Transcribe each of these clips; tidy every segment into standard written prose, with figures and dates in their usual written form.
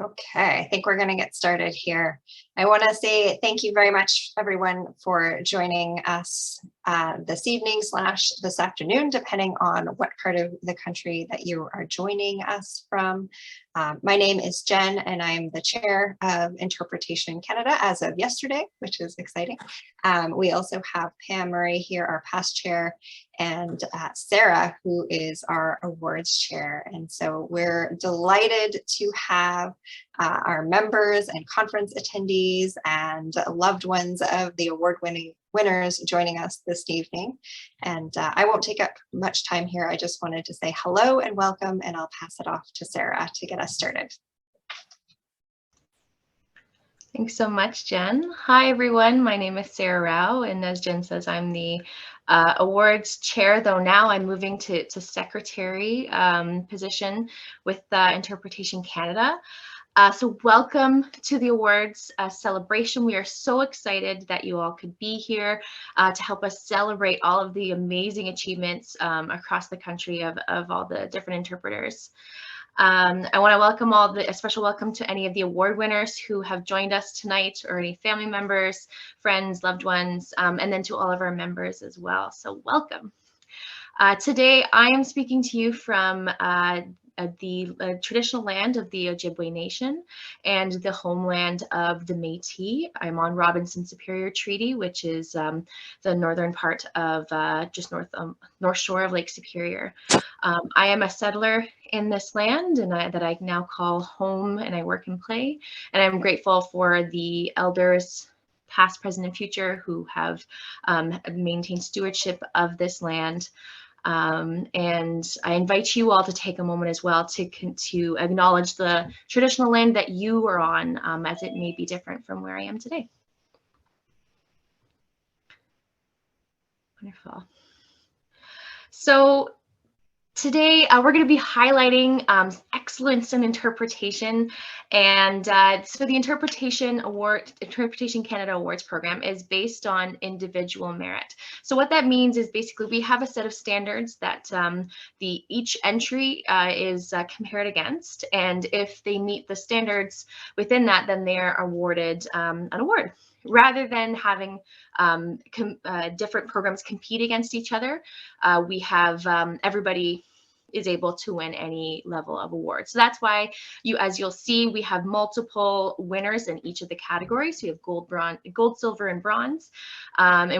Okay, I think we're going to get started here. I want to say thank you very much, everyone, for joining us this evening / this afternoon, depending on what part of the country that you are joining us from. My name is Jen, and I'm the chair of Interpretation Canada as of yesterday, which is exciting. We also have Pam Murray here, our past chair, and Sarah, who is our awards chair. And so we're delighted to have our members and conference attendees and loved ones of the award-winning winners joining us this evening. And I won't take up much time here. I just wanted to say hello and welcome, and I'll pass it off to Sarah to get us started. Thanks so much, Jen. Hi, everyone. My name is Sarah Rao, and as Jen says, I'm the awards chair, though now I'm moving to secretary position with Interpretation Canada. So welcome to the awards celebration. We are so excited that you all could be here to help us celebrate all of the amazing achievements across the country of all the different interpreters. I want to welcome a special welcome to any of the award winners who have joined us tonight, or any family members, friends, loved ones, and then to all of our members as well. So welcome. Today, I am speaking to you from the traditional land of the Ojibwe Nation and the homeland of the Métis. I'm on Robinson Superior Treaty, which is the northern part of just north shore of Lake Superior. I am a settler in this land, and that I now call home, and I work and play. And I'm grateful for the elders, past, present, and future, who have maintained stewardship of this land. And I invite you all to take a moment as well to acknowledge the traditional land that you are on, as it may be different from where I am today. Wonderful. So today, we're going to be highlighting excellence in interpretation, and so the Interpretation Canada Awards program is based on individual merit. So what that means is basically we have a set of standards that each entry is compared against, and if they meet the standards within that, then they are awarded an award. Rather than having different programs compete against each other, we have everybody is able to win any level of award. So that's why as you'll see, we have multiple winners in each of the categories. So we have gold, silver, and bronze. And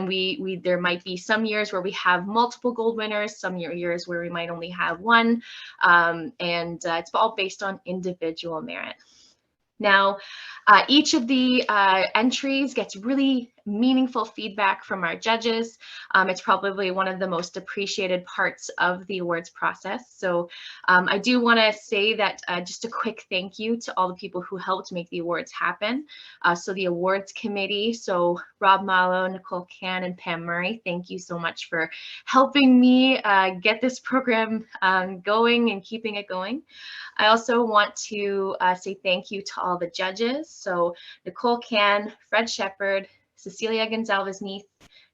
there might be some years where we have multiple gold winners, some years where we might only have one. It's all based on individual merit. Now, each of the entries gets really meaningful feedback from our judges. It's probably one of the most appreciated parts of the awards process. So I do want to say that just a quick thank you to all the people who helped make the awards happen. So the awards committee, so Rob Malo, Nicole Can, and Pam Murray, thank you so much for helping me get this program going and keeping it going. I also want to say thank you to all the judges. So Nicole Can, Fred Shepard, Cecilia Gonzalez-Neath,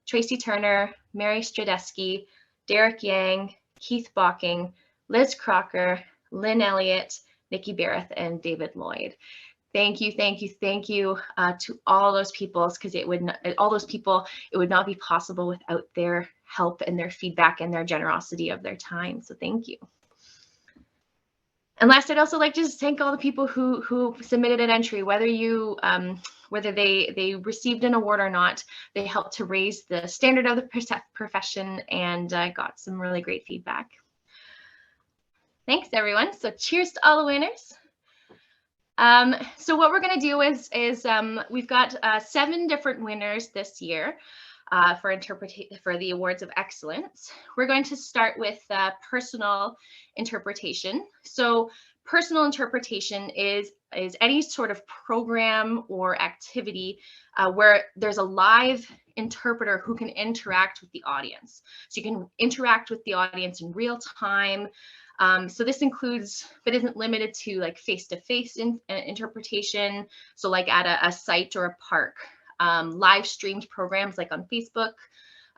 Tracy Turner, Mary Stradeski, Derek Yang, Keith Bocking, Liz Crocker, Lynn Elliott, Nikki Barrett, and David Lloyd. Thank you, thank you, thank you to all those people, because it would not be possible without their help and their feedback and their generosity of their time. So thank you. And last, I'd also like to just thank all the people who submitted an entry, whether they received an award or not. They helped to raise the standard of the profession, and got some really great feedback. Thanks, everyone. So cheers to all the winners. So what we're going to do is we've got 7 different winners this year for the Awards of Excellence. We're going to start with personal interpretation. So personal interpretation is any sort of program or activity where there's a live interpreter who can interact with the audience. So you can interact with the audience in real time. So this includes, but isn't limited to, like face-to-face interpretation. So like at a site or a park, live streamed programs like on Facebook,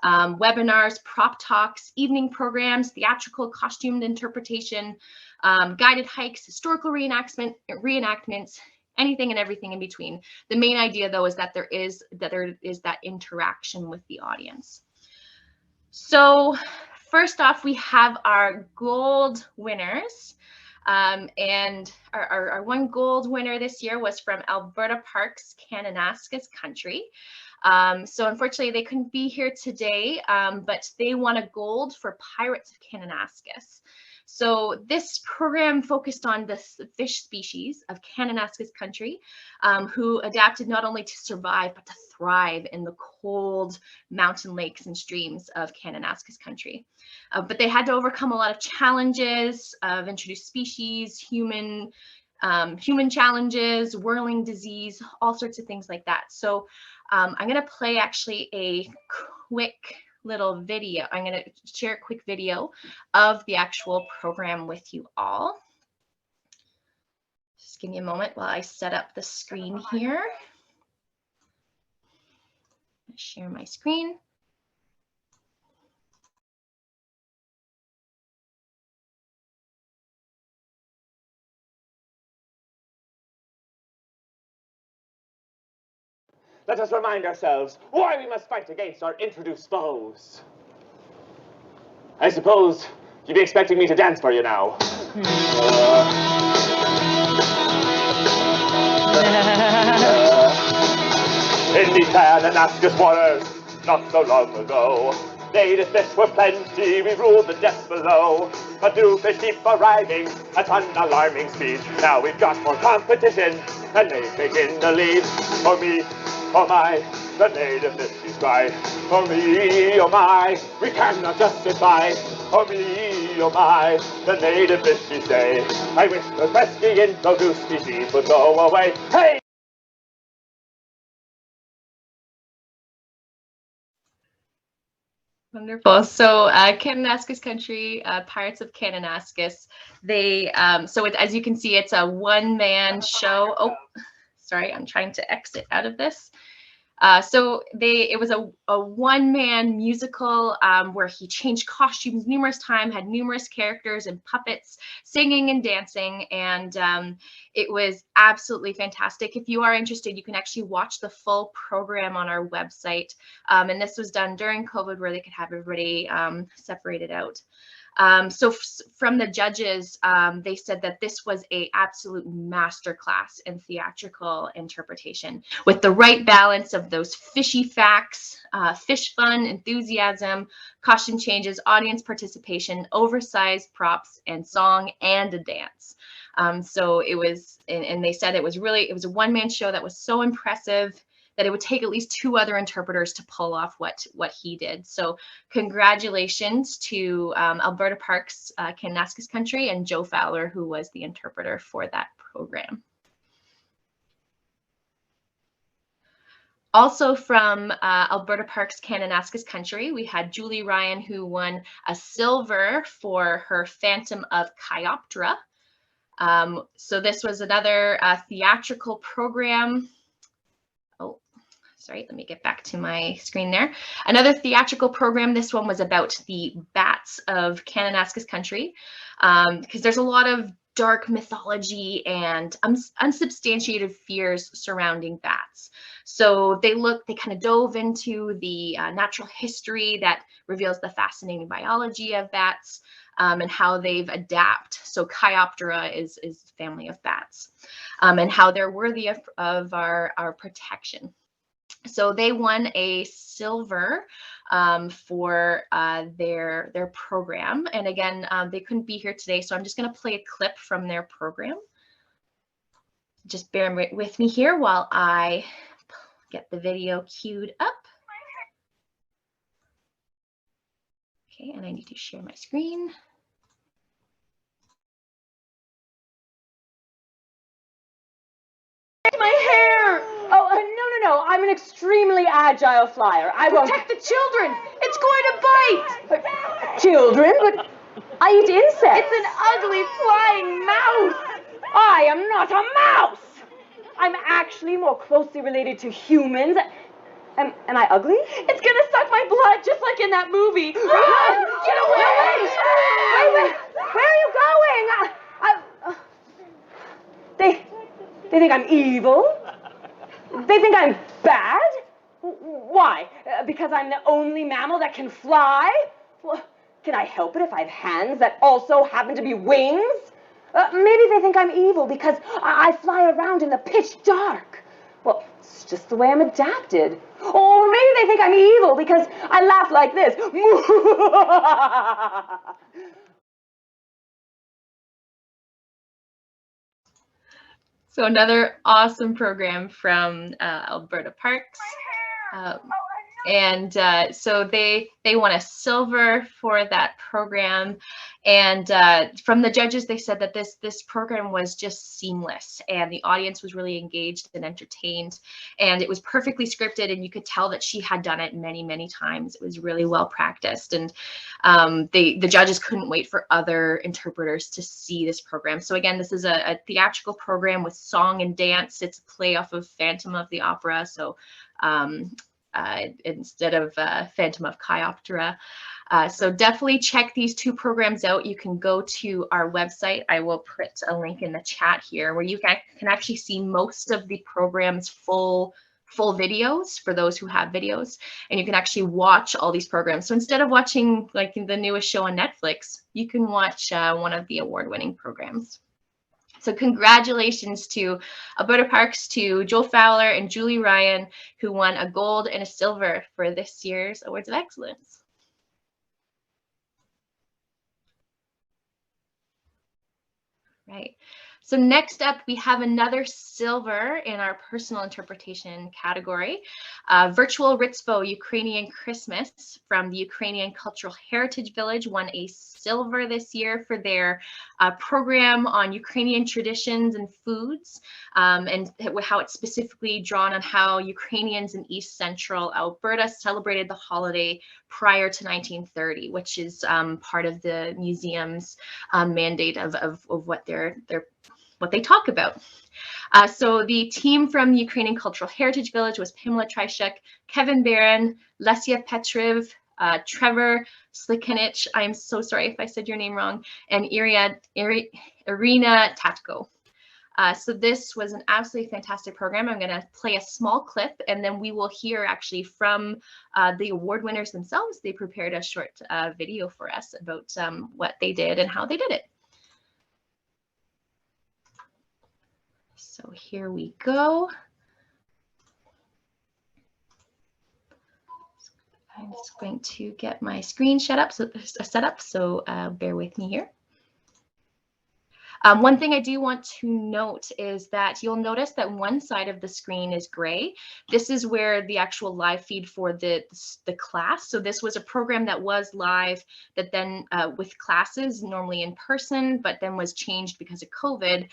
webinars, prop talks, evening programs, theatrical costumed interpretation, guided hikes, historical reenactments, anything and everything in between. The main idea, though, is that there is that interaction with the audience. So first off, we have our gold winners. And our one gold winner this year was from Alberta Parks, Kananaskis country. So unfortunately, they couldn't be here today, but they won a gold for Pirates of Kananaskis. So this program focused on the fish species of Kananaskis country, who adapted not only to survive, but to thrive in the cold mountain lakes and streams of Kananaskis country. But they had to overcome a lot of challenges of introduced species, human challenges, whirling disease, all sorts of things like that. So I'm going to play actually a quick little video. I'm going to share a quick video of the actual program with you all. Just give me a moment while I set up the screen here. Share my screen. Let us remind ourselves why we must fight against our introduced foes. I suppose you'd be expecting me to dance for you now. In the Kananaskis waters, not so long ago, native fish were plenty, we ruled the depths below. But new fish keep arriving at an alarming speed. Now we've got more competition, and they begin to lead. For me, oh my, the native fishies cry. For me, oh my, we cannot justify. For me, oh my, the native fishies say. I wish the pesky introduced species would go away. Hey! Wonderful. So Kananaskis country, Pirates of Kananaskis, they, as you can see, it's a one-man show. Oh, sorry, I'm trying to exit out of this. It was a one-man musical where he changed costumes numerous times, had numerous characters and puppets singing and dancing, and it was absolutely fantastic. If you are interested, you can actually watch the full program on our website. And this was done during COVID, where they could have everybody separated out. So from the judges, they said that this was an absolute masterclass in theatrical interpretation with the right balance of those fishy facts, fish fun, enthusiasm, costume changes, audience participation, oversized props, and song and a dance. So it was, and they said it was a one-man show that was so impressive that it would take at least 2 other interpreters to pull off what he did. So congratulations to Alberta Parks, Kananaskis country, and Joe Fowler, who was the interpreter for that program. Also from Alberta Parks, Kananaskis country, we had Julie Ryan, who won a silver for her Phantom of Chiroptera. So this was another theatrical program. Oh, sorry, let me get back to my screen there. Another theatrical program. This one was about the bats of Kananaskis country, because there's a lot of dark mythology and unsubstantiated fears surrounding bats. So they kind of dove into the natural history that reveals the fascinating biology of bats, and how they've adapted. So Chiroptera is a family of bats, and how they're worthy of our protection. So they won a silver for their program. And again, they couldn't be here today, so I'm just going to play a clip from their program. Just bear with me here while I get the video queued up. Okay, and I need to share my screen. My hair! Oh, no. I'm an extremely agile flyer. I won't... Protect the children! It's going to bite! Children? But I eat insects. It's an ugly flying mouse! I am not a mouse! I'm actually more closely related to humans. Am I ugly? It's gonna suck my blood just like in that movie. Run! Get away! Wait, where are you going? They think I'm evil? They think I'm bad? Why? Because I'm the only mammal that can fly? Well, can I help it if I have hands that also happen to be wings? Maybe they think I'm evil because I fly around in the pitch dark. Well, it's just the way I'm adapted. Or maybe they think I'm evil because I laugh like this. So another awesome program from Alberta Parks. So they won a silver for that program, and from the judges they said that this program was just seamless, and the audience was really engaged and entertained, and it was perfectly scripted, and you could tell that she had done it many times. It was really well practiced, and the judges couldn't wait for other interpreters to see this program. So again, this is a theatrical program with song and dance. It's a play off of Phantom of the Opera, so instead of Phantom of Chiroptera. So definitely check these two programs out. You can go to our website. I will put a link in the chat here where you can actually see most of the program's full videos for those who have videos, and you can actually watch all these programs. So instead of watching like the newest show on Netflix, you can watch one of the award-winning programs. So congratulations to Alberta Parks, to Joel Fowler and Julie Ryan, who won a gold and a silver for this year's Awards of Excellence. Right. So next up, we have another silver in our personal interpretation category. Virtual Ritsvo Ukrainian Christmas from the Ukrainian Cultural Heritage Village won a silver this year for their program on Ukrainian traditions and foods, and how it's specifically drawn on how Ukrainians in East Central Alberta celebrated the holiday prior to 1930, which is part of the museum's mandate of what what they talk about. So the team from the Ukrainian Cultural Heritage Village was Pamela Tryshuk, Kevin Barron, Lesia Petriv, Trevor Slikanich, I'm so sorry if I said your name wrong, and Irina Tatko. So this was an absolutely fantastic program. I'm going to play a small clip, and then we will hear actually from the award winners themselves. They prepared a short video for us about what they did and how they did it. So here we go. I'm just going to get my screen set up, so bear with me here. One thing I do want to note is that you'll notice that one side of the screen is gray. This is where the actual live feed for the class. So this was a program that was live that then with classes normally in person, but then was changed because of COVID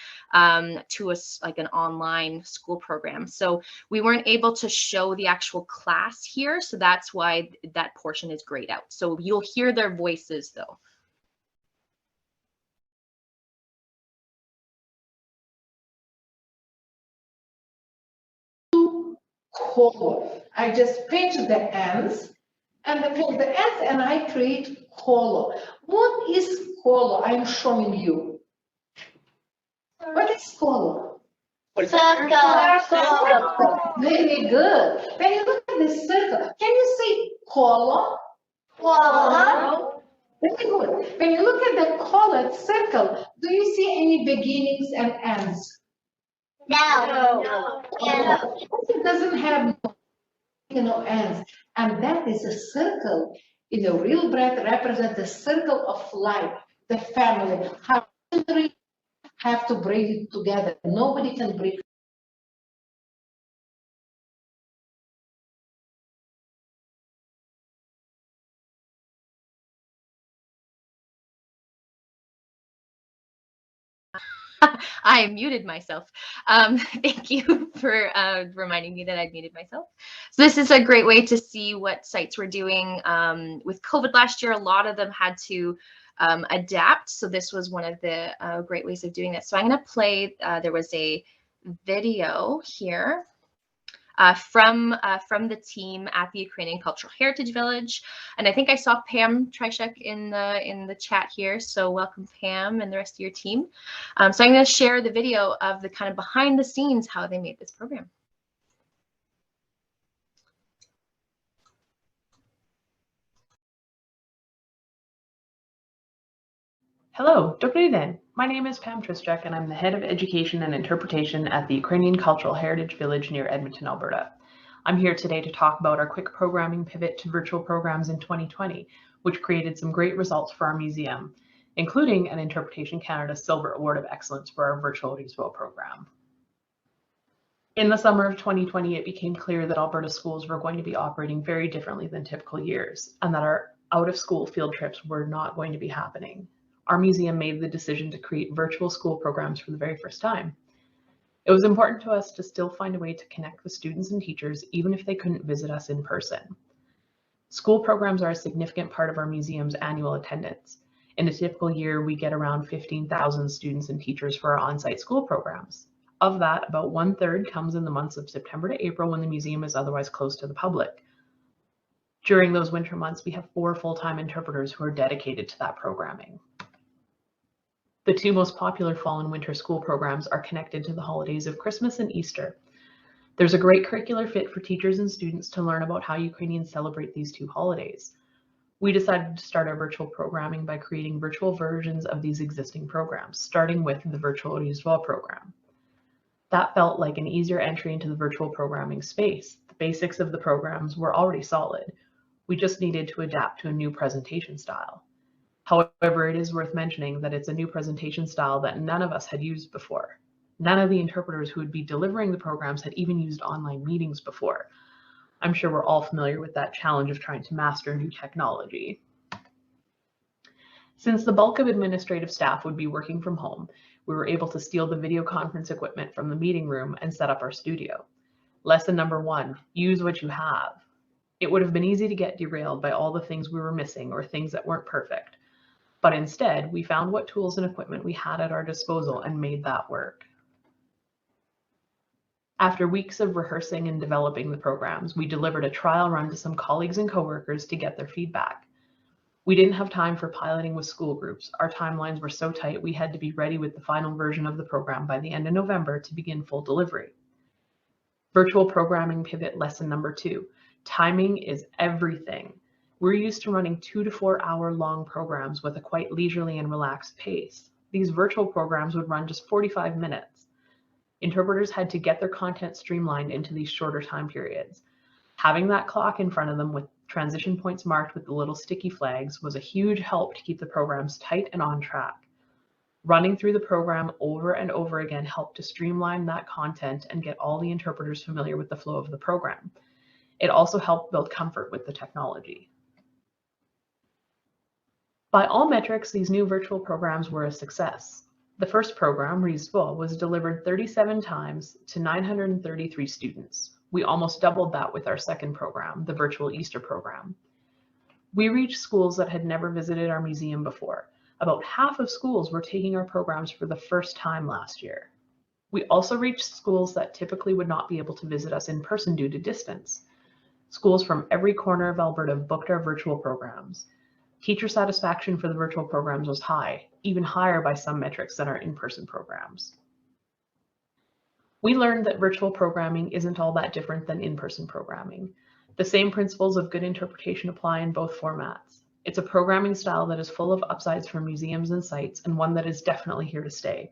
to like an online school program. So we weren't able to show the actual class here. So that's why that portion is grayed out. So you'll hear their voices though. Color. I just pinch the ends and I pinch the ends and I create color. What is color? I'm showing you. What is color? Circle. Very good. When you look at the circle, can you say color? Color. Very good. When you look at the colored circle, do you see any beginnings and ends? No. It doesn't have no ends, and that is a circle. In the real breath, represents the circle of life, the family. How children have to bring it together. Nobody can break. I muted myself. Thank you for reminding me that I'd muted myself. So this is a great way to see what sites were doing. With COVID last year, a lot of them had to adapt. So this was one of the great ways of doing this. So I'm going to play, there was a video here from the team at the Ukrainian Cultural Heritage Village. And I think I saw Pam Trishek in the chat here. So welcome, Pam, and the rest of your team. So I'm going to share the video of the kind of behind the scenes how they made this program. Hello, Dobry den. My name is Pam Trishek, and I'm the Head of Education and Interpretation at the Ukrainian Cultural Heritage Village near Edmonton, Alberta. I'm here today to talk about our quick programming pivot to virtual programs in 2020, which created some great results for our museum, including an Interpretation Canada Silver Award of Excellence for our virtual Autism program. In the summer of 2020, it became clear that Alberta schools were going to be operating very differently than typical years, and that our out-of-school field trips were not going to be happening. Our museum made the decision to create virtual school programs for the very first time. It was important to us to still find a way to connect with students and teachers, even if they couldn't visit us in person. School programs are a significant part of our museum's annual attendance. In a typical year, we get around 15,000 students and teachers for our on-site school programs. Of that, about 1/3 comes in the months of September to April when the museum is otherwise closed to the public. During those winter months, we have 4 full-time interpreters who are dedicated to that programming. The 2 most popular fall and winter school programs are connected to the holidays of Christmas and Easter. There's a great curricular fit for teachers and students to learn about how Ukrainians celebrate these 2 holidays. We decided to start our virtual programming by creating virtual versions of these existing programs, starting with the virtual Autism program. That felt like an easier entry into the virtual programming space. The basics of the programs were already solid. We just needed to adapt to a new presentation style. However, it is worth mentioning that it's a new presentation style that none of us had used before. None of the interpreters who would be delivering the programs had even used online meetings before. I'm sure we're all familiar with that challenge of trying to master new technology. Since the bulk of administrative staff would be working from home, we were able to steal the video conference equipment from the meeting room and set up our studio. Lesson number 1, use what you have. It would have been easy to get derailed by all the things we were missing or things that weren't perfect. But instead, we found what tools and equipment we had at our disposal and made that work. After weeks of rehearsing and developing the programs, we delivered a trial run to some colleagues and coworkers to get their feedback. We didn't have time for piloting with school groups. Our timelines were so tight we had to be ready with the final version of the program by the end of November to begin full delivery. Virtual programming pivot lesson number 2. Timing is everything. We're used to running 2 to 4 hour long programs with a quite leisurely and relaxed pace. These virtual programs would run just 45 minutes. Interpreters had to get their content streamlined into these shorter time periods. Having that clock in front of them with transition points marked with the little sticky flags was a huge help to keep the programs tight and on track. Running through the program over and over again helped to streamline that content and get all the interpreters familiar with the flow of the program. It also helped build comfort with the technology. By all metrics, these new virtual programs were a success. The first program, Rizvo, was delivered 37 times to 933 students. We almost doubled that with our second program, the virtual Easter program. We reached schools that had never visited our museum before. About half of schools were taking our programs for the first time last year. We also reached schools that typically would not be able to visit us in person due to distance. Schools from every corner of Alberta booked our virtual programs. Teacher satisfaction for the virtual programs was high, even higher by some metrics than our in-person programs. We learned that virtual programming isn't all that different than in-person programming. The same principles of good interpretation apply in both formats. It's a programming style that is full of upsides for museums and sites, and one that is definitely here to stay.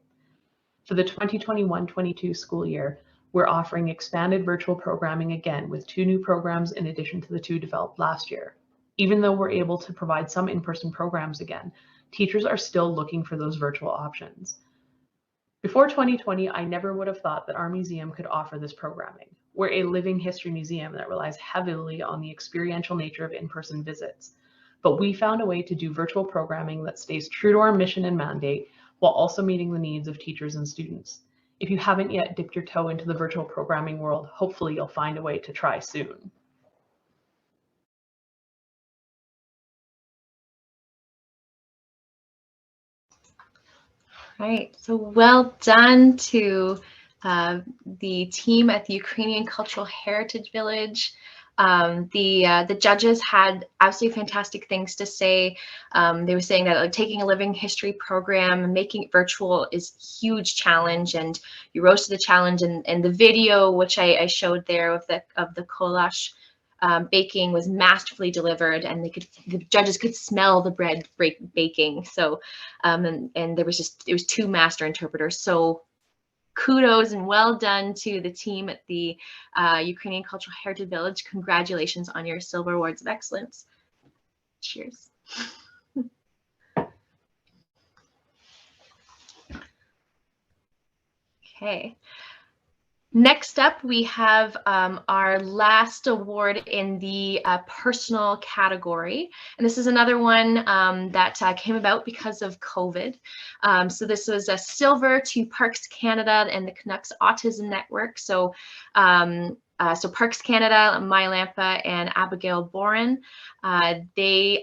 For the 2021-22 school year, we're offering expanded virtual programming again with 2 new programs in addition to the 2 developed last year. Even though we're able to provide some in-person programs again, teachers are still looking for those virtual options. Before 2020, I never would have thought that our museum could offer this programming. We're a living history museum that relies heavily on the experiential nature of in-person visits. But we found a way to do virtual programming that stays true to our mission and mandate while also meeting the needs of teachers and students. If you haven't yet dipped your toe into the virtual programming world, hopefully you'll find a way to try soon. Right, so well done to the team at the Ukrainian Cultural Heritage Village. The judges had absolutely fantastic things to say. They were saying that like, taking a living history program and making it virtual is a huge challenge, and you rose to the challenge. And the video, which I showed there of the goulash baking, was masterfully delivered, and the judges could smell the bread baking. So, and it was two master interpreters. So kudos and well done to the team at the Ukrainian Cultural Heritage Village. Congratulations on your Silver Awards of Excellence. Cheers. Okay. Next up, we have our last award in the personal category. And this is another one that came about because of COVID. So this was a silver to Parks Canada and the Canucks Autism Network. So Parks Canada, Maya Lampa and Abigail Boren, they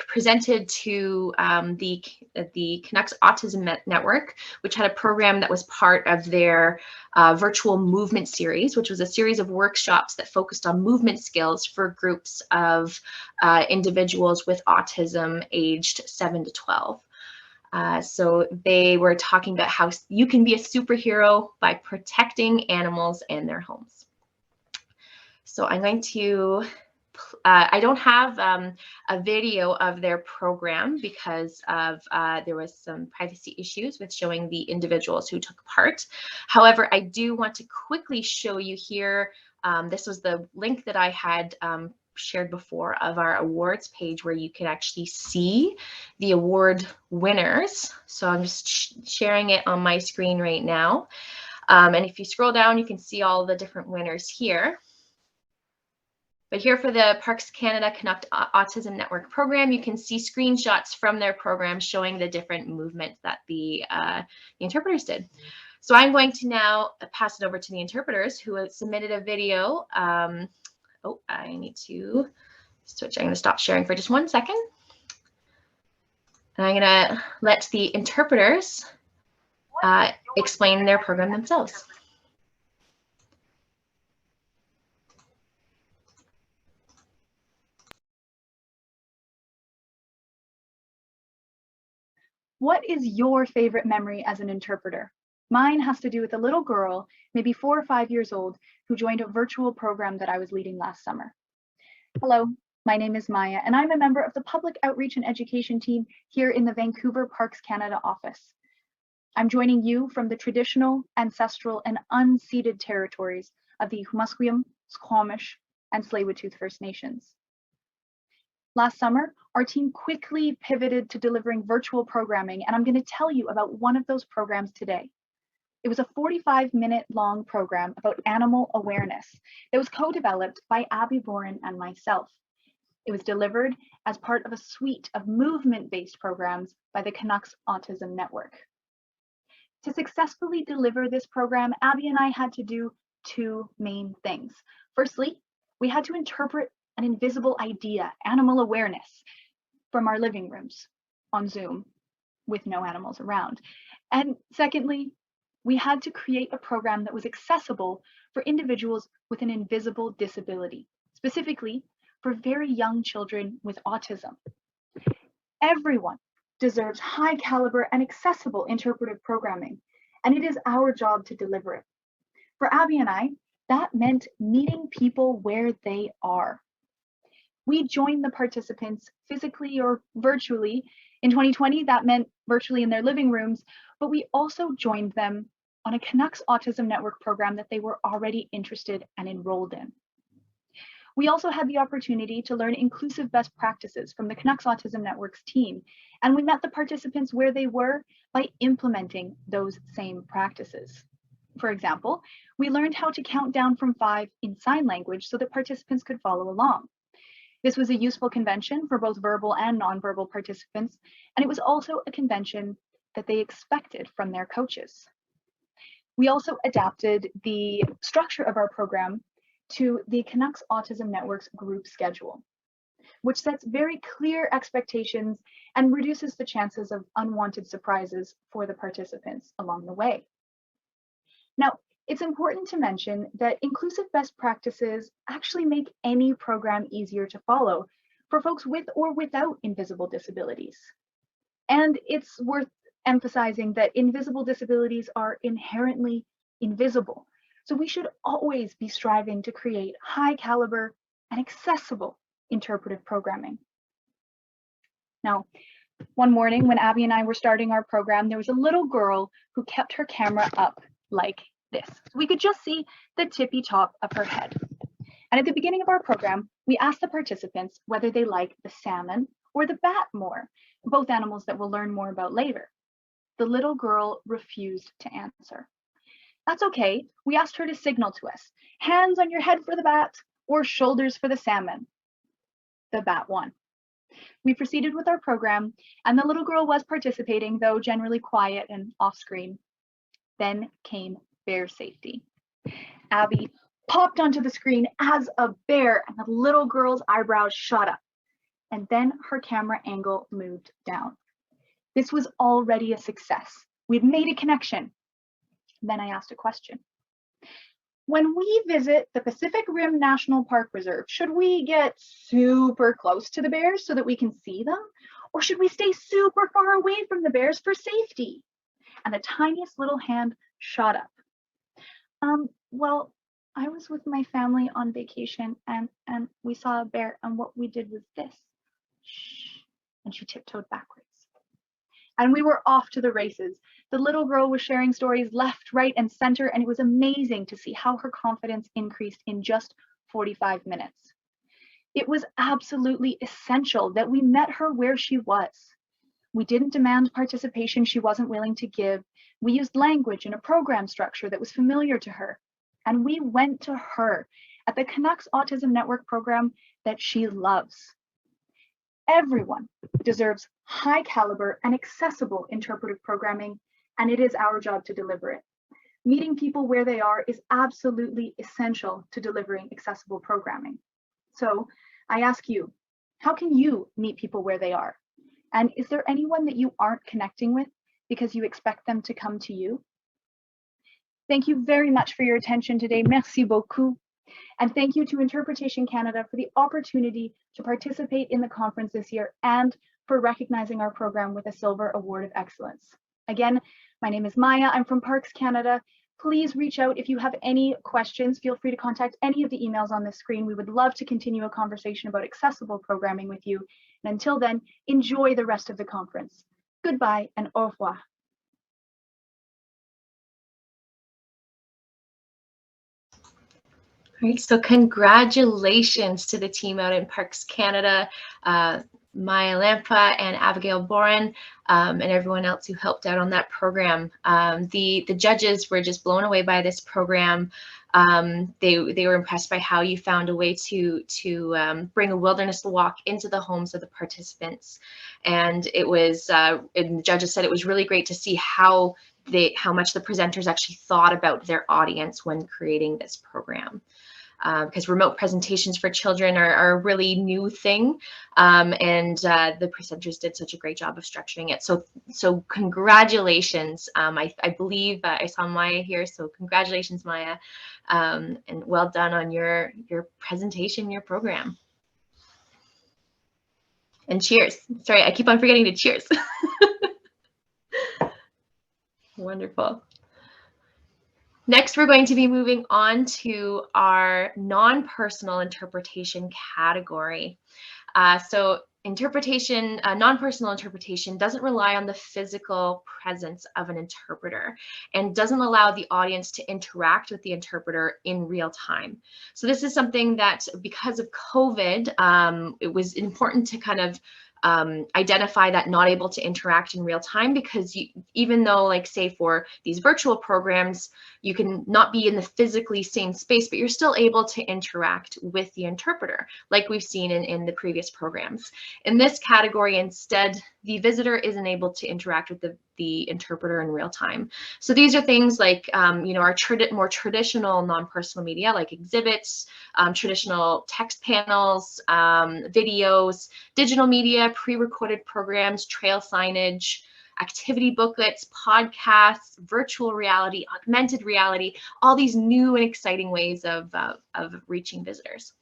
presented to the Canucks Autism Network, which had a program that was part of their virtual movement series, which was a series of workshops that focused on movement skills for groups of individuals with autism aged 7 to 12. So they were talking about how you can be a superhero by protecting animals and their homes. So I'm going to I don't have a video of their program because of there was some privacy issues with showing the individuals who took part. However, I do want to quickly show you here. This was the link that I had shared before of our awards page, where you can actually see the award winners. So I'm just sharing it on my screen right now. And if you scroll down, you can see all the different winners here. But here for the Parks Canada Canucks Autism Network program, you can see screenshots from their program showing the different movements that the interpreters did. So I'm going to now pass it over to the interpreters who have submitted a video. I need to switch. I'm going to stop sharing for just 1 second. And I'm going to let the interpreters explain their program themselves. What is your favorite memory as an interpreter? Mine has to do with a little girl, maybe 4 or 5 years old, who joined a virtual program that I was leading last summer. Hello, my name is Maya, and I'm a member of the Public Outreach and Education team here in the Vancouver Parks Canada office. I'm joining you from the traditional, ancestral, and unceded territories of the Musqueam, Squamish, and Tsleil-Waututh First Nations. Last summer, our team quickly pivoted to delivering virtual programming, and I'm going to tell you about one of those programs today. It was a 45-minute long program about animal awareness that was co-developed by Abby Boren and myself. It was delivered as part of a suite of movement-based programs by the Canucks Autism Network. To successfully deliver this program, Abby and I had to do 2 main things. Firstly, we had to interpret an invisible idea, animal awareness, from our living rooms on Zoom with no animals around. And secondly, we had to create a program that was accessible for individuals with an invisible disability, specifically for very young children with autism. Everyone deserves high caliber and accessible interpretive programming, and it is our job to deliver it. For Abby and I, that meant meeting people where they are. We joined the participants physically or virtually. In 2020, that meant virtually in their living rooms, but we also joined them on a Canucks Autism Network program that they were already interested and enrolled in. We also had the opportunity to learn inclusive best practices from the Canucks Autism Network's team, and we met the participants where they were by implementing those same practices. For example, we learned how to count down from 5 in sign language so that participants could follow along. This was a useful convention for both verbal and nonverbal participants, and it was also a convention that they expected from their coaches. We also adapted the structure of our program to the Canucks Autism Network's group schedule, which sets very clear expectations and reduces the chances of unwanted surprises for the participants along the way. Now, it's important to mention that inclusive best practices actually make any program easier to follow for folks with or without invisible disabilities. And it's worth emphasizing that invisible disabilities are inherently invisible. So we should always be striving to create high caliber and accessible interpretive programming. Now, one morning when Abby and I were starting our program, there was a little girl who kept her camera up like this. So we could just see the tippy top of her head. And at the beginning of our program, we asked the participants whether they like the salmon or the bat more, both animals that we'll learn more about later. The little girl refused to answer. That's okay. We asked her to signal to us, hands on your head for the bat or shoulders for the salmon. The bat won. We proceeded with our program, and the little girl was participating, though generally quiet and off screen. Then came bear safety. Abby popped onto the screen as a bear, and the little girl's eyebrows shot up. And then her camera angle moved down. This was already a success. We'd made a connection. Then I asked a question. When we visit the Pacific Rim National Park Reserve, should we get super close to the bears so that we can see them? Or should we stay super far away from the bears for safety? And the tiniest little hand shot up. Well, I was with my family on vacation and we saw a bear, and what we did was this. Shh. And she tiptoed backwards. And we were off to the races. The little girl was sharing stories left, right, and center, and it was amazing to see how her confidence increased in just 45 minutes. It was absolutely essential that we met her where she was. We didn't demand participation she wasn't willing to give. We used language and a program structure that was familiar to her. And we went to her at the Canucks Autism Network program that she loves. Everyone deserves high caliber and accessible interpretive programming, and it is our job to deliver it. Meeting people where they are is absolutely essential to delivering accessible programming. So I ask you, how can you meet people where they are? And is there anyone that you aren't connecting with because you expect them to come to you? Thank you very much for your attention today. Merci beaucoup. And thank you to Interpretation Canada for the opportunity to participate in the conference this year and for recognizing our program with a Silver Award of Excellence. Again, my name is Maya. I'm from Parks Canada. Please reach out if you have any questions. Feel free to contact any of the emails on the screen. We would love to continue a conversation about accessible programming with you. And until then, enjoy the rest of the conference. Goodbye and au revoir. All right, so congratulations to the team out in Parks Canada, Maya Lampa and Abigail Boren, and everyone else who helped out on that program. The judges were just blown away by this program. They were impressed by how you found a way to bring a wilderness walk into the homes of the participants, and it was and the judges said it was really great to see how much the presenters actually thought about their audience when creating this program. Because remote presentations for children are a really new thing, and the presenters did such a great job of structuring it. So congratulations. I believe I saw Maya here, so congratulations, Maya, and well done on your presentation, your program. And cheers. Sorry, I keep on forgetting to cheers. Wonderful. Next, we're going to be moving on to our non-personal interpretation category. So interpretation, non-personal interpretation doesn't rely on the physical presence of an interpreter and doesn't allow the audience to interact with the interpreter in real time. So this is something that, because of COVID, it was important to kind of identify that not able to interact in real time, because even though, like, say for these virtual programs, you can not be in the physically same space, but you're still able to interact with the interpreter, like we've seen in the previous programs. In this category, instead, the visitor isn't able to interact with the interpreter in real time. So these are things like, you know, our more traditional non-personal media, like exhibits, traditional text panels, videos, digital media, pre-recorded programs, trail signage, activity booklets, podcasts, virtual reality, augmented reality, all these new and exciting ways of reaching visitors.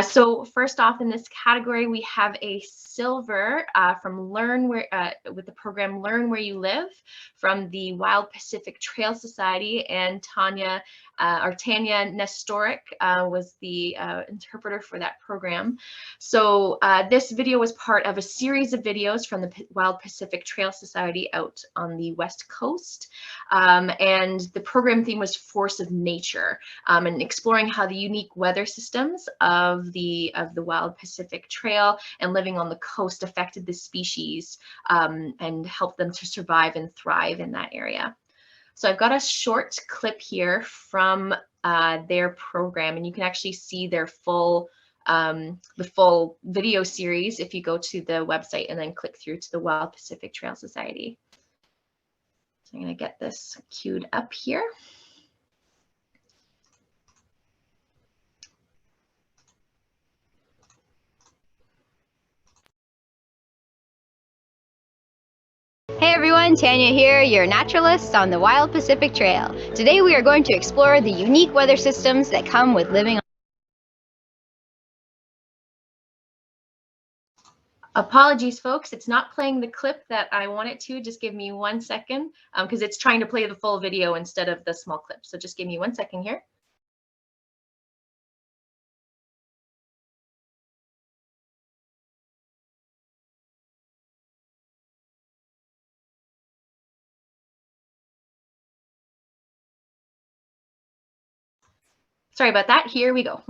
So first off in this category, we have a silver from with the program Learn Where You Live from the Wild Pacific Trail Society, and Tanya Nestorik was the interpreter for that program. So this video was part of a series of videos from the Wild Pacific Trail Society out on the West Coast. And the program theme was Force of Nature, and exploring how the unique weather systems of the Wild Pacific Trail and living on the coast affected the species and helped them to survive and thrive in that area. So I've got a short clip here from their program, and you can actually see their the full video series if you go to the website and then click through to the Wild Pacific Trail Society. So I'm going to get this queued up here. Hey everyone, Tanya here, your naturalist on the Wild Pacific Trail. Today we are going to explore the unique weather systems that come with living on. Apologies, folks, it's not playing the clip that I want it to. Just give me 1 second, because it's trying to play the full video instead of the small clip. So just give me 1 second here. Sorry about that. Here we go.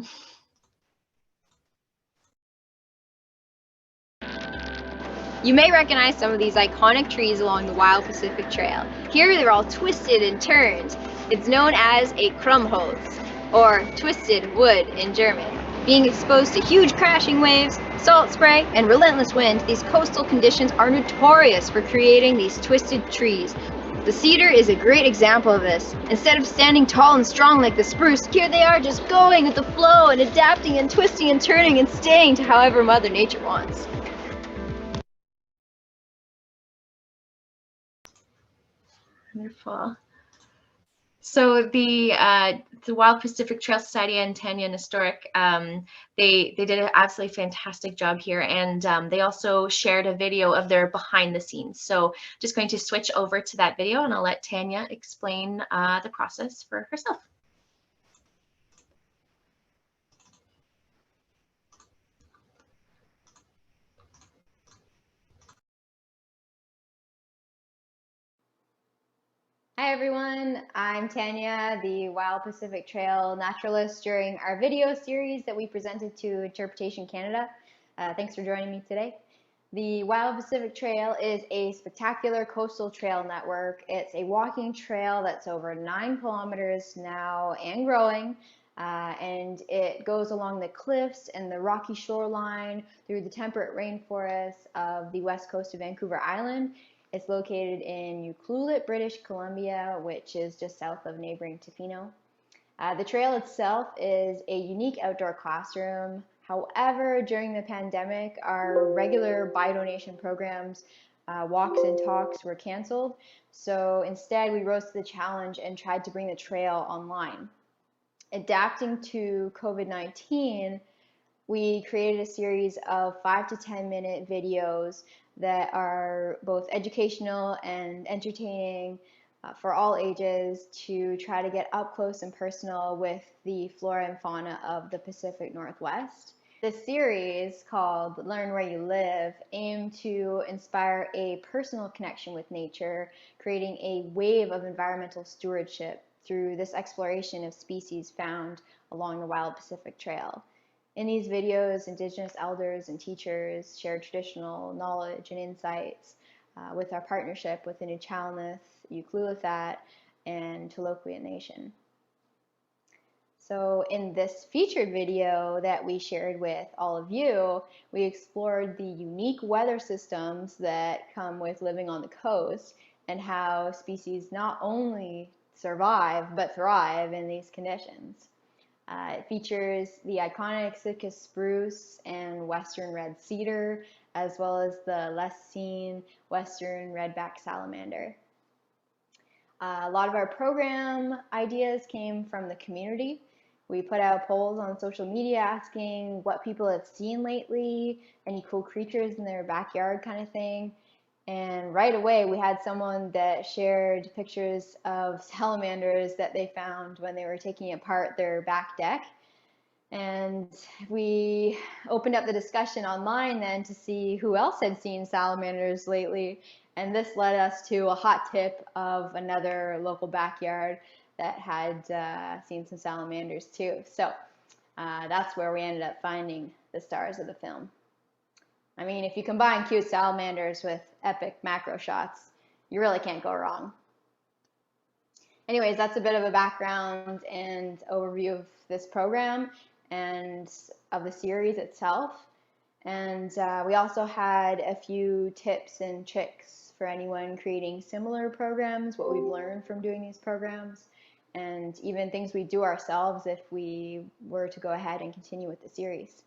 You may recognize some of these iconic trees along the Wild Pacific Trail. Here they're all twisted and turned. It's known as a Krummholz, or twisted wood in German. Being exposed to huge crashing waves, salt spray, and relentless wind, these coastal conditions are notorious for creating these twisted trees. The cedar is a great example of this. Instead of standing tall and strong like the spruce, here they are just going with the flow and adapting and twisting and turning and staying to however Mother Nature wants. Wonderful. So the Wild Pacific Trail Society and Tanya Nestorik, they did an absolutely fantastic job here, and they also shared a video of their behind the scenes. So just going to switch over to that video, and I'll let Tanya explain the process for herself. Hi everyone, I'm Tanya, the Wild Pacific Trail naturalist during our video series that we presented to Interpretation Canada. Thanks for joining me today. The Wild Pacific Trail is a spectacular coastal trail network. It's a walking trail that's over 9 kilometers now and growing, and it goes along the cliffs and the rocky shoreline through the temperate rainforests of the west coast of Vancouver Island. It's located in Ucluelet, British Columbia, which is just south of neighboring Tofino. The trail itself is a unique outdoor classroom. However, during the pandemic, our regular bio-donation programs, walks and talks, were canceled. So instead, we rose to the challenge and tried to bring the trail online. Adapting to COVID-19, we created a series of 5 to 10 minute videos that are both educational and entertaining for all ages, to try to get up close and personal with the flora and fauna of the Pacific Northwest. The series, called Learn Where You Live, aimed to inspire a personal connection with nature, creating a wave of environmental stewardship through this exploration of species found along the Wild Pacific Trail. In these videos, Indigenous elders and teachers share traditional knowledge and insights with our partnership with the Inuktitut, Ucluelet, and Toloquiet Nation. So in this featured video that we shared with all of you, we explored the unique weather systems that come with living on the coast and how species not only survive but thrive in these conditions. It features the iconic Sitka spruce and western red cedar as well as the less seen western redback salamander. A lot of our program ideas came from the community. We put out polls on social media asking what people have seen lately, any cool creatures in their backyard kind of thing. And right away, we had someone that shared pictures of salamanders that they found when they were taking apart their back deck. And we opened up the discussion online then to see who else had seen salamanders lately. And this led us to a hot tip of another local backyard that had seen some salamanders too. So that's where we ended up finding the stars of the film. I mean, if you combine cute salamanders with epic macro shots, you really can't go wrong. Anyways, that's a bit of a background and overview of this program and of the series itself. And we also had a few tips and tricks for anyone creating similar programs, what we've learned from doing these programs, and even things we do ourselves if we were to go ahead and continue with the series.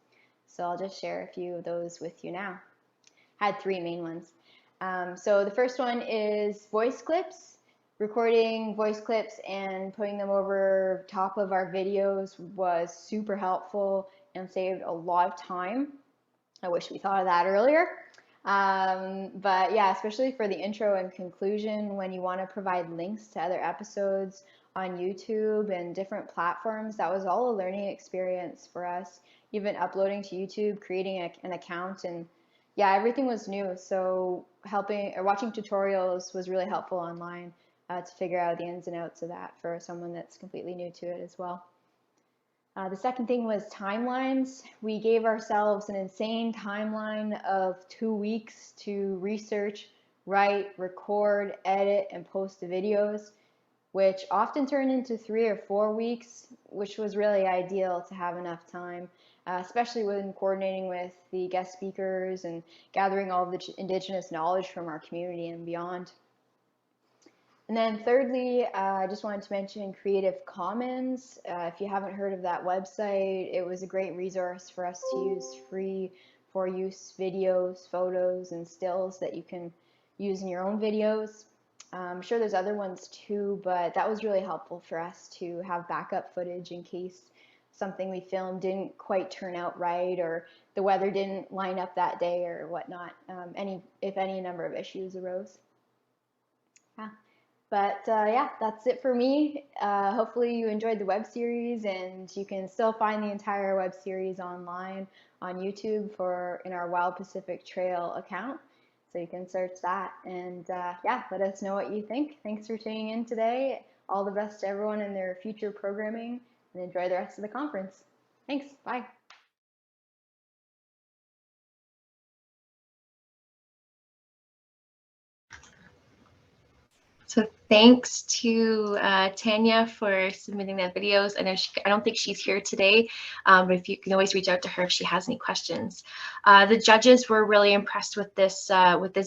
So I'll just share a few of those with you now. I had three main ones. So the first one is voice clips. Recording voice clips and putting them over top of our videos was super helpful and saved a lot of time. I wish we thought of that earlier. But yeah, especially for the intro and conclusion, when you want to provide links to other episodes on YouTube and different platforms, that was all a learning experience for us. Even uploading to YouTube, creating an account, and yeah, everything was new. So watching tutorials was really helpful online to figure out the ins and outs of that for someone that's completely new to it as well. The second thing was timelines. We gave ourselves an insane timeline of 2 weeks to research, write, record, edit, and post the videos, which often turned into 3 or 4 weeks, which was really ideal to have enough time, especially when coordinating with the guest speakers and gathering all of the Indigenous knowledge from our community and beyond. And then thirdly, I just wanted to mention Creative Commons. If you haven't heard of that website, it was a great resource for us to use free for use videos, photos, and stills that you can use in your own videos. I'm sure there's other ones too, but that was really helpful for us to have backup footage in case something we filmed didn't quite turn out right, or the weather didn't line up that day or whatnot, if any number of issues arose. Yeah. But yeah, that's it for me. Hopefully you enjoyed the web series, and you can still find the entire web series online on YouTube in our Wild Pacific Trail account. So you can search that, and yeah, let us know what you think. Thanks for tuning in today. All the best to everyone in their future programming, and enjoy the rest of the conference. Thanks, bye. So thanks to Tanya for submitting that videos. I don't think she's here today, but if you can always reach out to her if she has any questions. The judges were really impressed with this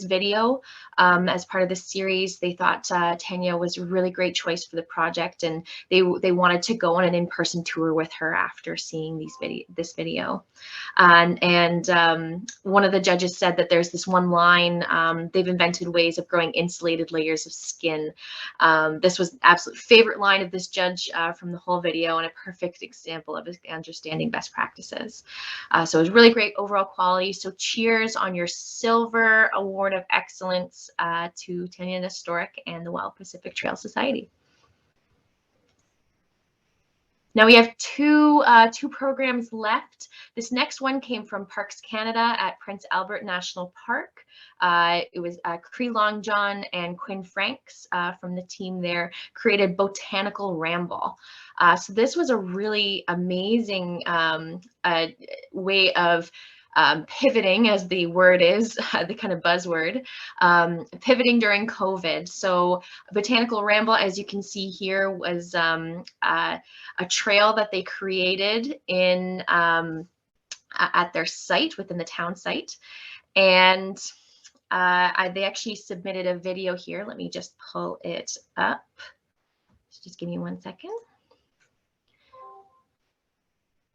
video as part of this series. They thought Tanya was a really great choice for the project, and they wanted to go on an in-person tour with her after seeing this video. And one of the judges said that there's this one line, they've invented ways of growing insulated layers of skin. This was the absolute favorite line of this judge from the whole video, and a perfect example of his understanding best practices. So it was really great overall quality. So cheers on your Silver Award of Excellence to Tanya Nestoric and the Wild Pacific Trail Society. Now we have two programs left. This next one came from Parks Canada at Prince Albert National Park. It was Cree Long John and Quinn Franks from the team there created Botanical Ramble. So this was a really amazing way of pivoting, as the word is, the kind of buzzword, pivoting during COVID. So Botanical Ramble, as you can see here, was a trail that they created in at their site, within the town site. And they actually submitted a video here. Let me just pull it up. Just give me 1 second.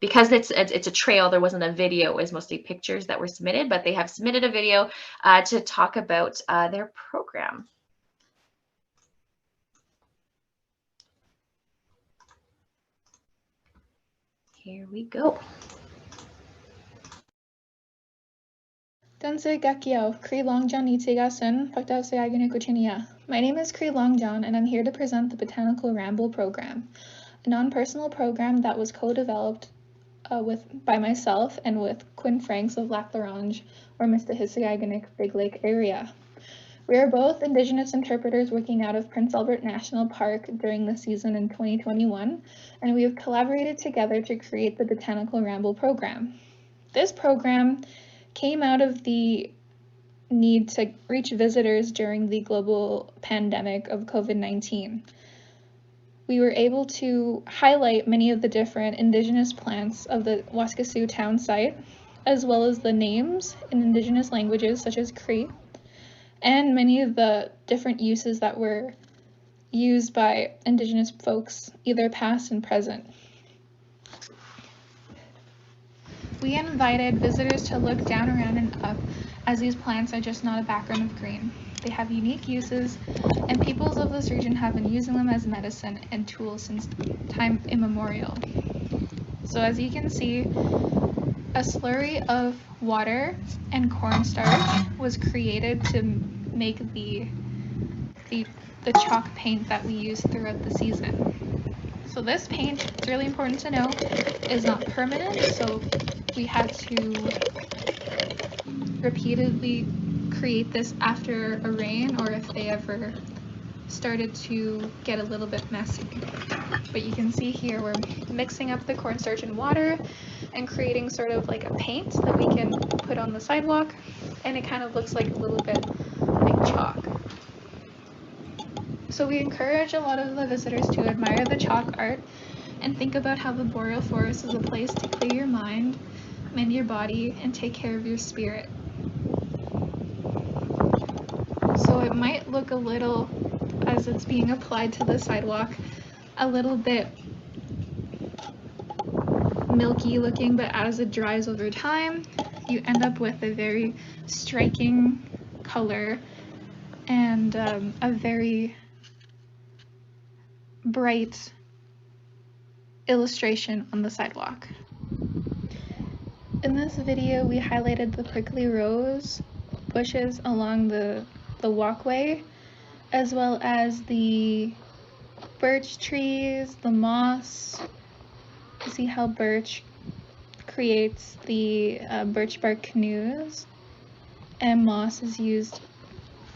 because it's a trail, there wasn't a video, it was mostly pictures that were submitted, but they have submitted a video to talk about their program. Here we go. My name is Cree Longjohn, and I'm here to present the Botanical Ramble program, a non-personal program that was co-developed by myself and with Quinn Franks of Lac La Ronge, or Mistahissagaganik Big Lake area. We are both Indigenous interpreters working out of Prince Albert National Park during the season in 2021, and we have collaborated together to create the Botanical Ramble program. This program came out of the need to reach visitors during the global pandemic of COVID-19. We were able to highlight many of the different Indigenous plants of the Waskesiu town site, as well as the names in Indigenous languages such as Cree, and many of the different uses that were used by Indigenous folks, either past and present. We invited visitors to look down, around, and up, as these plants are just not a background of green. They have unique uses, and peoples of this region have been using them as medicine and tools since time immemorial. So as you can see, a slurry of water and cornstarch was created to make the chalk paint that we use throughout the season. So this paint, it's really important to know, is not permanent, so we had to repeatedly create this after a rain, or if they ever started to get a little bit messy. But you can see here we're mixing up the cornstarch and water and creating sort of like a paint that we can put on the sidewalk, and it kind of looks like a little bit like chalk. So we encourage a lot of the visitors to admire the chalk art and think about how the boreal forest is a place to clear your mind, mend your body, and take care of your spirit. So it might look a little, as it's being applied to the sidewalk, a little bit milky looking, but as it dries over time, you end up with a very striking color and a very bright illustration on the sidewalk. In this video, we highlighted the prickly rose bushes along the walkway, as well as the birch trees, the moss. You see how birch creates the birch bark canoes, and moss is used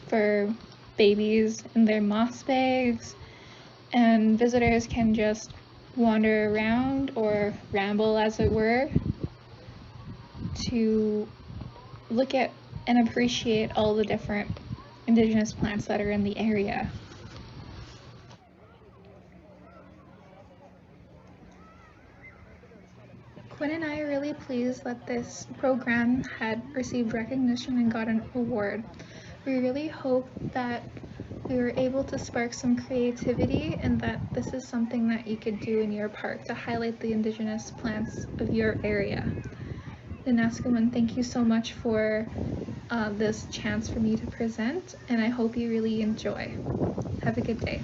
for babies in their moss bags, and visitors can just wander around or ramble, as it were, to look at and appreciate all the different Indigenous plants that are in the area. Quinn and I are really pleased that this program had received recognition and got an award. We really hope that we were able to spark some creativity, and that this is something that you could do in your park to highlight the Indigenous plants of your area. Kananaskis, thank you so much for this chance for me to present, and I hope you really enjoy. Have a good day.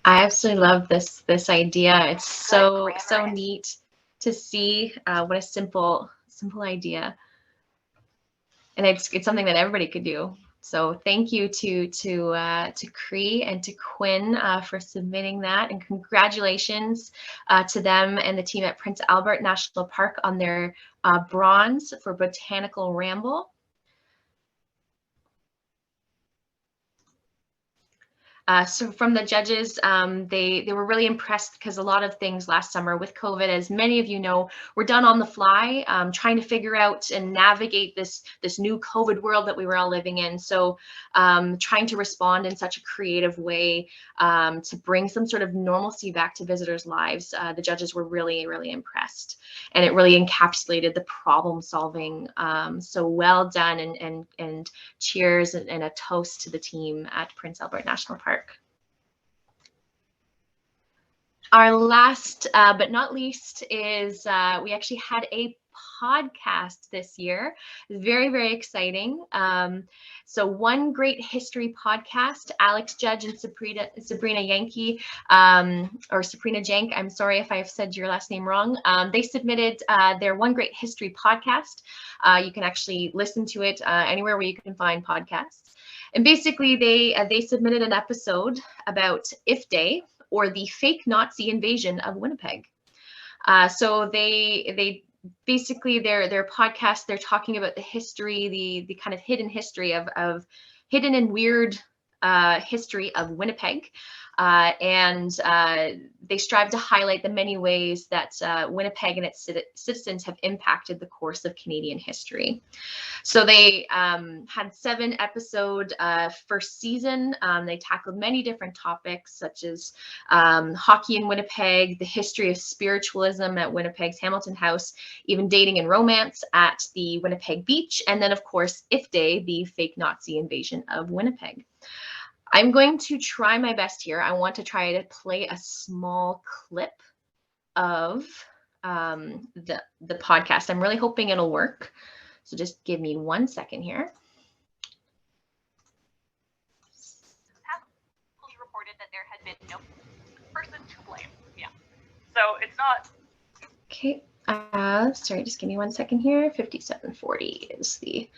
I absolutely love this idea. It's so neat to see what a simple idea, and it's something that everybody could do. So thank you to Cree and to Quinn for submitting that, and congratulations to them and the team at Prince Albert National Park on their bronze for Botanical Ramble. So from the judges, they were really impressed because a lot of things last summer with COVID, as many of you know, were done on the fly, trying to figure out and navigate this new COVID world that we were all living in. So trying to respond in such a creative way to bring some sort of normalcy back to visitors' lives. The judges were really, really impressed, and it really encapsulated the problem solving. So well done, and cheers and a toast to the team at Prince Albert National Park. Our last but not least is we actually had a podcast this year. Very, very exciting. So One Great History podcast, Alex Judge and Sabrina Yankee, or Sabrina Jank, I'm sorry if I've said your last name wrong. They submitted their One Great History podcast. You can actually listen to it anywhere where you can find podcasts. And basically, they submitted an episode about If Day, or the fake Nazi invasion of Winnipeg. So they basically their podcast, they're talking about the history, the kind of hidden history of hidden and weird history of Winnipeg. And they strive to highlight the many ways that Winnipeg and its citizens have impacted the course of Canadian history. So they had 7-episode first season. They tackled many different topics such as hockey in Winnipeg, the history of spiritualism at Winnipeg's Hamilton House, even dating and romance at the Winnipeg Beach, and then of course If Day, the fake Nazi invasion of Winnipeg. I'm going to try my best here. I want to try to play a small clip of the podcast. I'm really hoping it'll work. So just give me 1 second here. Reported that there had been no person to blame. Yeah. So it's not. Okay. Sorry, just give me 1 second here. 5740 is the.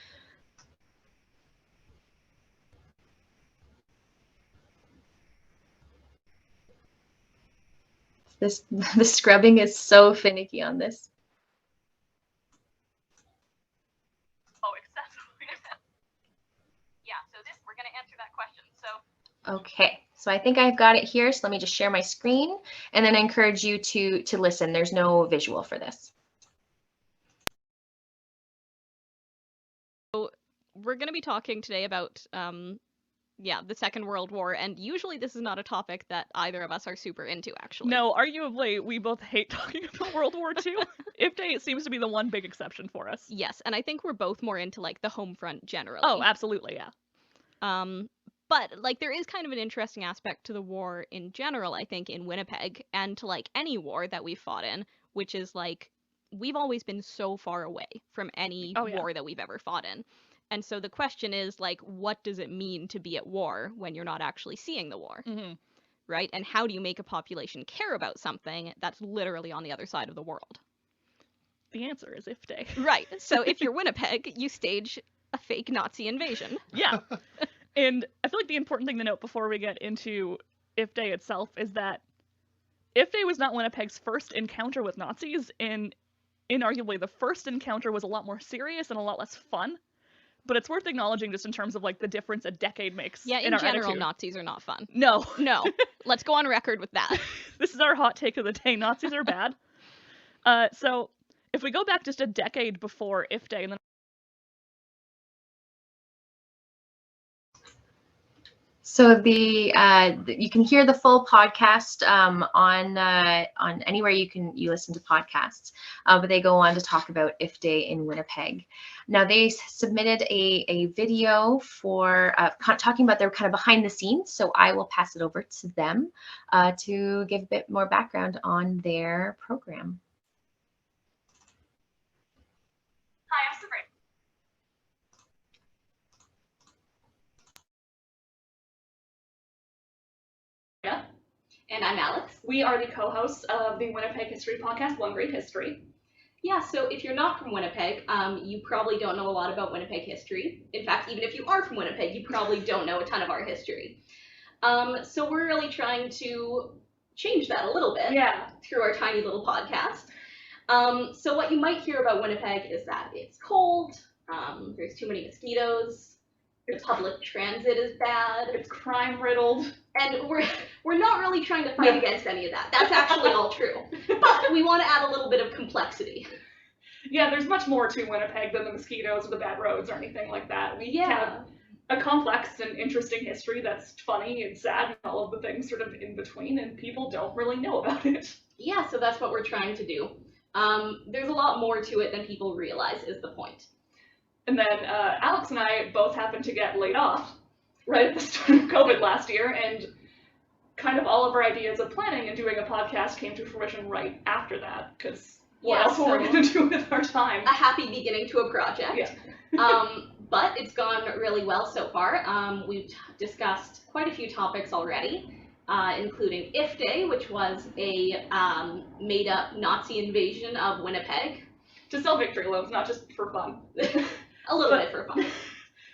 The scrubbing is so finicky on this. Oh, excessively. Yeah, so we're going to answer that question. So. Okay, so I think I've got it here. So let me just share my screen, and then I encourage you to listen. There's no visual for this. So we're going to be talking today about the Second World War, and usually this is not a topic that either of us are super into, actually. No, arguably, we both hate talking about World War II. If Day, it seems to be the one big exception for us. Yes, and I think we're both more into, like, the home front generally. Oh, absolutely, yeah. But, like, there is kind of an interesting aspect to the war in general, I think, in Winnipeg, and to, like, any war that we've fought in, which is, like, we've always been so far away from any war that we've ever fought in. And so the question is, like, what does it mean to be at war when you're not actually seeing the war? Mm-hmm. Right? And how do you make a population care about something that's literally on the other side of the world? The answer is If Day. Right. So if you're Winnipeg, you stage a fake Nazi invasion. Yeah. And I feel like the important thing to note before we get into If Day itself is that If Day was not Winnipeg's first encounter with Nazis, and inarguably the first encounter was a lot more serious and a lot less fun. But it's worth acknowledging just in terms of, like, the difference a decade makes in our attitude. Yeah, in general, Nazis are not fun. No. No. Let's go on record with that. This is our hot take of the day. Nazis are bad. So if we go back just a decade before If Day, and then So you can hear the full podcast on anywhere you listen to podcasts, but they go on to talk about If Day in Winnipeg. Now they submitted a video for talking about their kind of behind the scenes. So I will pass it over to them to give a bit more background on their program. Hi, I'm Sabrina. And I'm Alex. We are the co-hosts of the Winnipeg History Podcast, One Great History. Yeah, so if you're not from Winnipeg, you probably don't know a lot about Winnipeg history. In fact, even if you are from Winnipeg, you probably don't know a ton of our history. So we're really trying to change that a little bit through our tiny little podcast. So what you might hear about Winnipeg is that it's cold, there's too many mosquitoes, the public transit is bad, It's crime-riddled. And we're not really trying to fight against any of that. That's actually all true. But we want to add a little bit of complexity. Yeah, there's much more to Winnipeg than the mosquitoes or the bad roads or anything like that. We have a complex and interesting history that's funny and sad and all of the things sort of in between, and people don't really know about it. Yeah, so that's what we're trying to do. There's a lot more to it than people realize is the point. And then Alex and I both happened to get laid off right at the start of COVID last year, and kind of all of our ideas of planning and doing a podcast came to fruition right after that, because what else were we going to do with our time? A happy beginning to a project. Yeah. But it's gone really well so far. We've discussed quite a few topics already, including If Day, which was a made-up Nazi invasion of Winnipeg. To sell victory loans, not just for fun. A little bit for fun.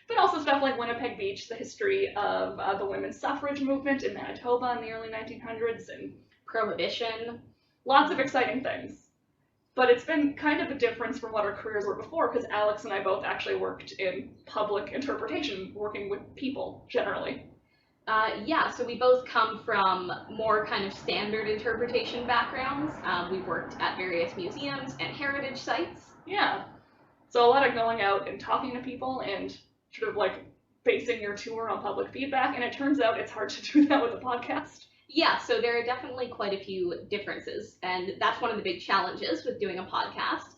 But also stuff like Winnipeg Beach, the history of the women's suffrage movement in Manitoba in the early 1900s, and Prohibition. Lots of exciting things. But it's been kind of a difference from what our careers were before, because Alex and I both actually worked in public interpretation, working with people, generally. Yeah, so we both come from more kind of standard interpretation backgrounds. We've worked at various museums and heritage sites. Yeah. So a lot of going out and talking to people and sort of like basing your tour on public feedback, and it turns out it's hard to do that with a podcast. Yeah, so there are definitely quite a few differences, and that's one of the big challenges with doing a podcast,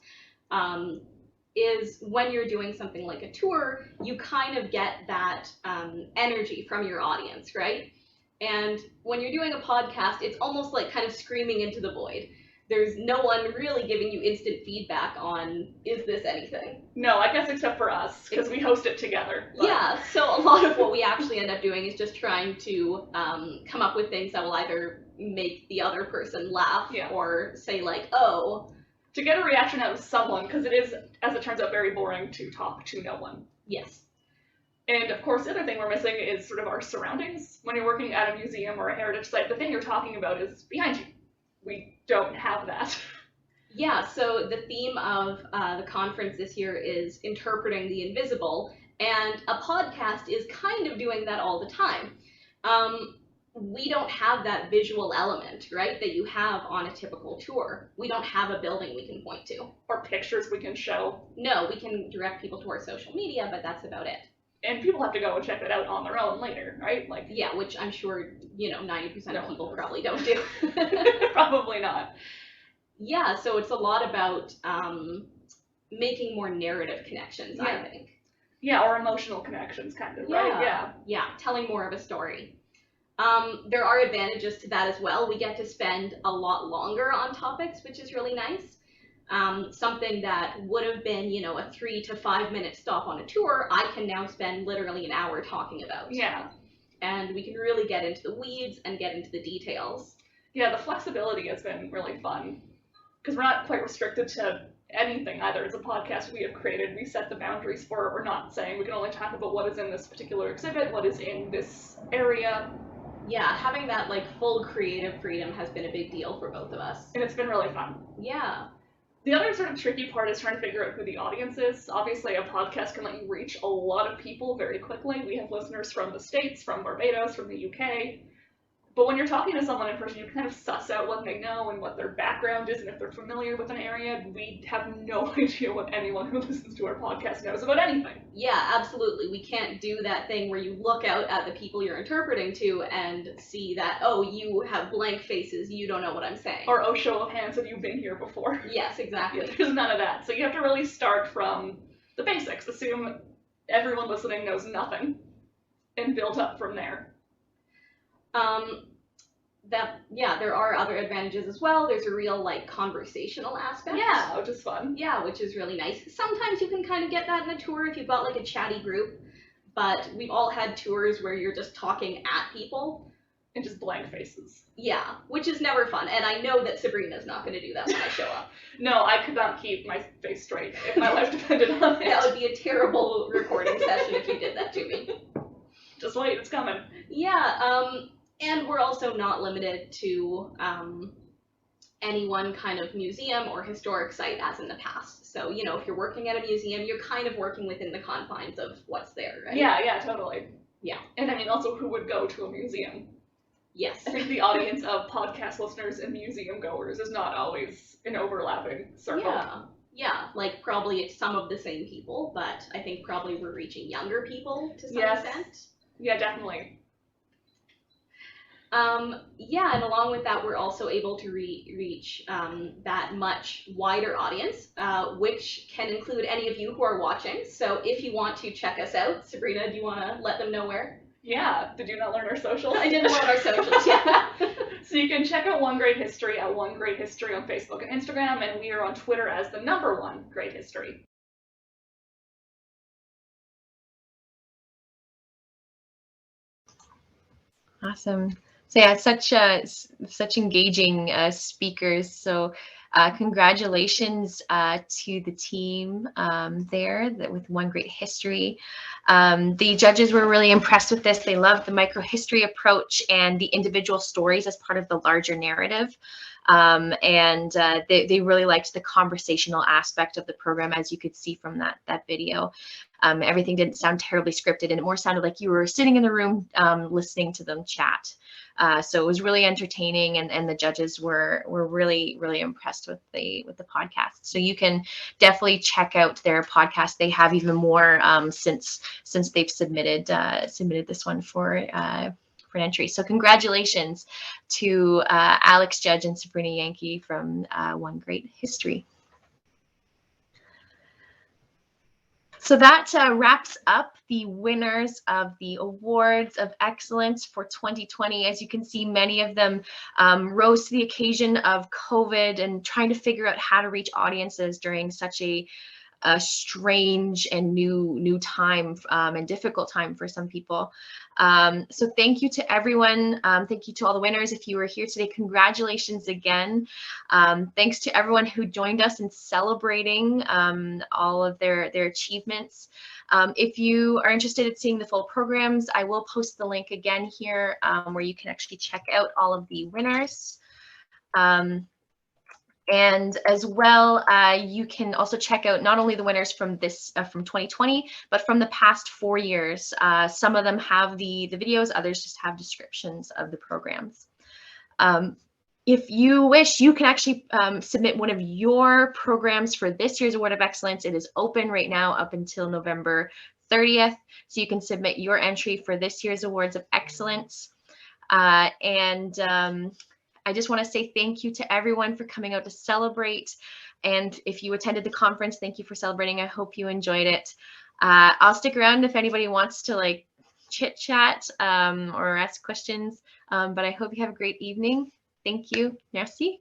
is when you're doing something like a tour, you kind of get that energy from your audience, right? And when you're doing a podcast, it's almost like kind of screaming into the void. There's no one really giving you instant feedback on, is this anything? No, I guess except for us, because we host it together. But... Yeah, so a lot of what we actually end up doing is just trying to come up with things that will either make the other person laugh or say like, oh. To get a reaction out of someone, because it is, as it turns out, very boring to talk to no one. Yes. And of course, the other thing we're missing is sort of our surroundings. When you're working at a museum or a heritage site, the thing you're talking about is behind you. We don't have that. Yeah, so the theme of the conference this year is interpreting the invisible, and a podcast is kind of doing that all the time. We don't have that visual element, right, that you have on a typical tour. We don't have a building we can point to. Or pictures we can show. No, we can direct people to our social media, but that's about it. And people have to go and check that out on their own later, right? Like, yeah, which I'm sure, 90% of people probably don't do. Probably not. Yeah, so it's a lot about making more narrative connections, I think. Yeah, or emotional connections, kind of, right? Yeah, telling more of a story. There are advantages to that as well. We get to spend a lot longer on topics, which is really nice. Something that would have been, a 3 to 5 minute stop on a tour, I can now spend literally an hour talking about. Yeah. And we can really get into the weeds and get into the details. Yeah, the flexibility has been really fun, because we're not quite restricted to anything either. It's a podcast we have created. We set the boundaries for it. We're not saying we can only talk about what is in this particular exhibit, what is in this area. Yeah, having that full creative freedom has been a big deal for both of us. And it's been really fun. Yeah. The other sort of tricky part is trying to figure out who the audience is. Obviously, a podcast can let you reach a lot of people very quickly. We have listeners from the States, from Barbados, from the UK. But when you're talking to someone in person, you can kind of suss out what they know and what their background is and if they're familiar with an area. We have no idea what anyone who listens to our podcast knows about anything. Yeah, absolutely. We can't do that thing where you look out at the people you're interpreting to and see that, oh, you have blank faces, you don't know what I'm saying. Or, oh, show of hands, have you been here before? Yes, exactly. There's none of that. So you have to really start from the basics. Assume everyone listening knows nothing and build up from there. There are other advantages as well. There's a real conversational aspect. Yeah, which is fun. Yeah, which is really nice. Sometimes you can kind of get that in a tour if you've got a chatty group, but we've all had tours where you're just talking at people. And just blank faces. Yeah, which is never fun, and I know that Sabrina's not going to do that when I show up. No, I could not keep my face straight if my life depended on it. That would be a terrible recording session if you did that to me. Just wait, it's coming. Yeah, and we're also not limited to any one kind of museum or historic site as in the past. So, if you're working at a museum, you're kind of working within the confines of what's there, right? Yeah, totally. Yeah. And I mean, also, who would go to a museum? Yes. I think the audience of podcast listeners and museum goers is not always an overlapping circle. Yeah, like probably some of the same people, but I think probably we're reaching younger people to some Yes. extent. Yeah, definitely. Yeah, and along with that, we're also able to reach that much wider audience, which can include any of you who are watching. So if you want to check us out, Sabrina, do you want to let them know where? Yeah, did you not learn our socials? I didn't learn our socials, yeah. So you can check out One Great History at One Great History on Facebook and Instagram, and we are on Twitter as the #1 Great History. Awesome. So yeah, such engaging speakers. So congratulations to the team there with One Great History. The judges were really impressed with this. They loved the microhistory approach and the individual stories as part of the larger narrative. They really liked the conversational aspect of the program, as you could see from that video. Everything didn't sound terribly scripted, and it more sounded like you were sitting in the room listening to them chat. So it was really entertaining, and the judges were really impressed with the podcast. So you can definitely check out their podcast. They have even more since they've submitted this one for an entry. So congratulations to Alex Judge and Sabrina Yankee from One Great History. So that wraps up the winners of the Awards of Excellence for 2020. As you can see, many of them rose to the occasion of COVID and trying to figure out how to reach audiences during such a strange and new time and difficult time for some people. So thank you to everyone. Thank you to all the winners. If you were here today, congratulations again. Thanks to everyone who joined us in celebrating all of their achievements. If you are interested in seeing the full programs, I will post the link again here where you can actually check out all of the winners. And as well, you can also check out not only the winners from this from 2020, but from the past 4 years. Some of them have the videos, others just have descriptions of the programs. If you wish, you can actually submit one of your programs for this year's Award of Excellence. It is open right now up until November 30th. So you can submit your entry for this year's Awards of Excellence. I just want to say thank you to everyone for coming out to celebrate. And if you attended the conference, thank you for celebrating. I hope you enjoyed it. I'll stick around if anybody wants to like chit chat or ask questions. But I hope you have a great evening. Thank you. Merci.